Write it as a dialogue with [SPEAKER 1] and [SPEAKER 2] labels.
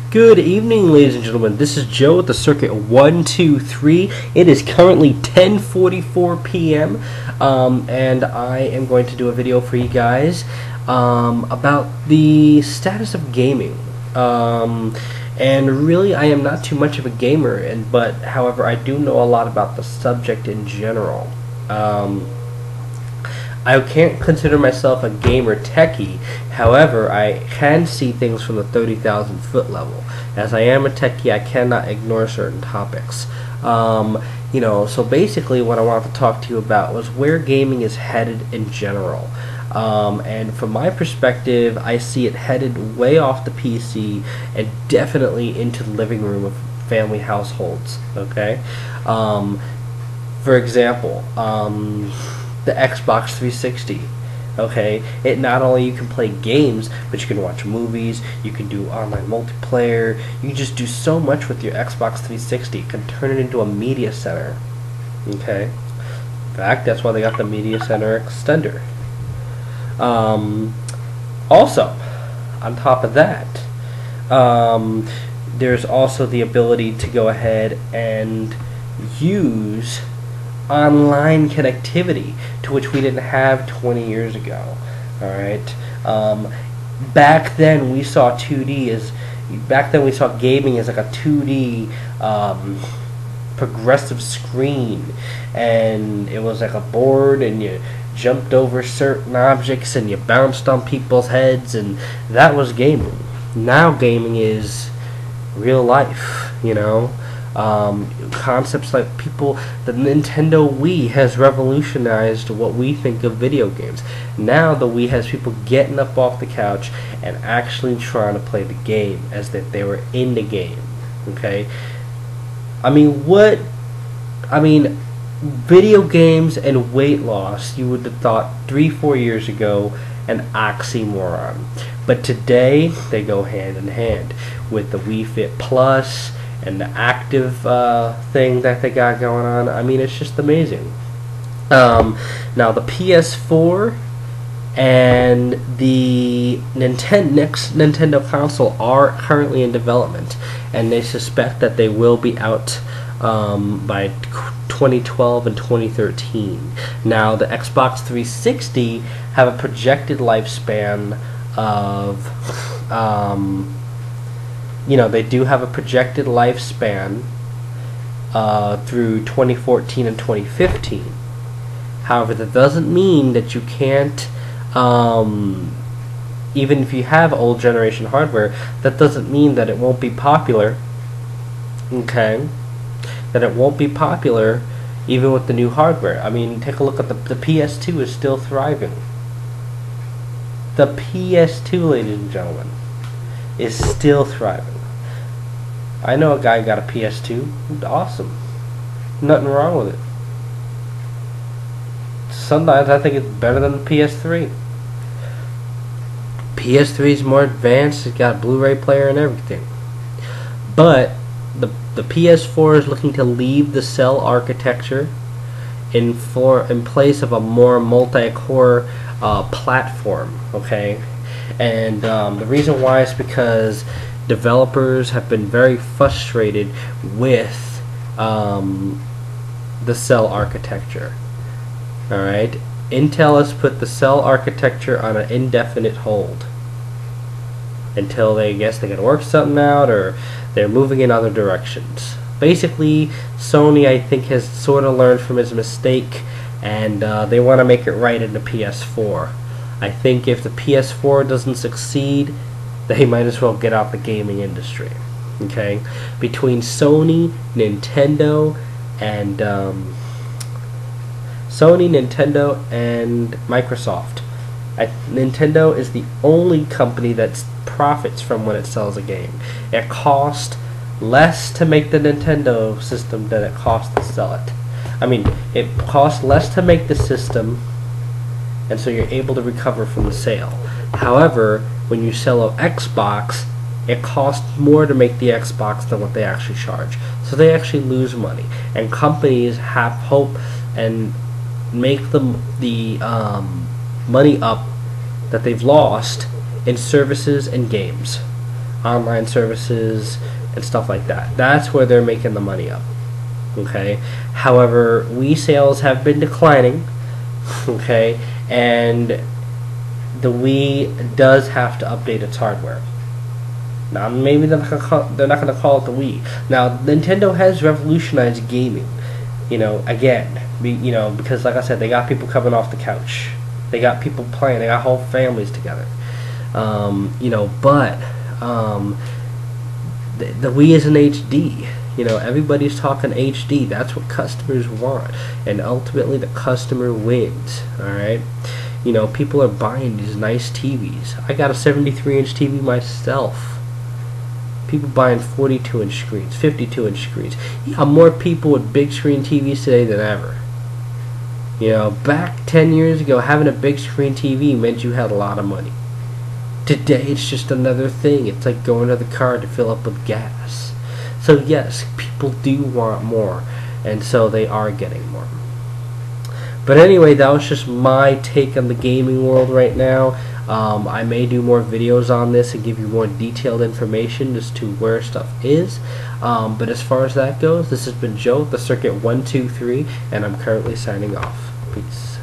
[SPEAKER 1] Good evening, ladies and gentlemen. This is Joe at the Circuit 123. It is currently 10:44 p.m. And I am going to do a video for you guys about the status of gaming. And really, I am not too much of a gamer, but however, I do know a lot about the subject in general. I can't consider myself a gamer techie. However, I can see things from the 30,000 foot level. As I am a techie, I cannot ignore certain topics. So basically what I wanted to talk to you about was where gaming is headed in general. And from my perspective, I see it headed way off the PC and definitely into the living room of family households. Okay? For example, the Xbox 360. Okay, it not only you can play games, but you can watch movies, you can do online multiplayer, you can just do so much with your Xbox 360. You can turn it into a media center. Okay, in fact, that's why they got the media center extender. Also, on top of that, there's also the ability to go ahead and use online connectivity, to which we didn't have 20 years ago. Alright, back then we saw 2D as we saw gaming as like a 2D progressive screen, and it was like a board, and you jumped over certain objects and you bounced on people's heads, and that was gaming. Now gaming is real life, concepts like the Nintendo Wii has revolutionized what we think of video games. Now the Wii has people getting up off the couch and actually trying to play the game as if they were in the game. Okay, video games and weight loss, you would have thought 3-4 years ago an oxymoron, but today they go hand in hand with the Wii Fit Plus and the active thing that they got going on. It's just amazing. Now the PS4 and the next Nintendo console are currently in development, and they suspect that they will be out by 2012 and 2013. Now the Xbox 360 have a projected lifespan of they do have a projected lifespan through 2014 and 2015. However, that doesn't mean that you can't, even if you have old generation hardware, that doesn't mean that it won't be popular. Okay? That it won't be popular even with the new hardware. Take a look at the PS2 is still thriving. The PS2, ladies and gentlemen, is still thriving. I know a guy got a PS2. Awesome. Nothing wrong with it. Sometimes I think it's better than the PS3. PS3 is more advanced. It's got a Blu-ray player and everything. But the PS4 is looking to leave the cell architecture in place of a more multi-core platform. Okay, and the reason why is because developers have been very frustrated with the cell architecture. Alright, Intel has put the cell architecture on an indefinite hold until they can work something out, or they're moving in other directions. Basically, Sony, I think, has sort of learned from his mistake, and they want to make it right in the PS4. I think if the PS4 doesn't succeed, they might as well get out the gaming industry. Okay, between Sony, Nintendo, and Microsoft, Nintendo is the only company that profits from when it sells a game. It costs less to make the Nintendo system than it costs to sell it. It costs less to make the system, and so you're able to recover from the sale. However, when you sell an Xbox, it costs more to make the Xbox than what they actually charge. So they actually lose money. And companies have hope and make the money up that they've lost in services and games. online services and stuff like that. That's where they're making the money up. Okay. However, Wii sales have been declining. Okay, and the Wii does have to update its hardware. Now, maybe they're not going to call it the Wii. Now, Nintendo has revolutionized gaming. Again, because like I said, they got people coming off the couch. They got people playing. They got whole families together. But the Wii is in HD. Everybody's talking HD. That's what customers want, and ultimately the customer wins. All right. People are buying these nice TVs. I got a 73-inch TV myself. People buying 42-inch screens, 52-inch screens. You got more people with big screen TVs today than ever. Back 10 years ago, having a big screen TV meant you had a lot of money. Today, it's just another thing. It's like going to the car to fill up with gas. So yes, people do want more, and so they are getting more. But anyway, that was just my take on the gaming world right now. I may do more videos on this and give you more detailed information as to where stuff is. But as far as that goes, this has been Joe, the Circuit 123, and I'm currently signing off. Peace.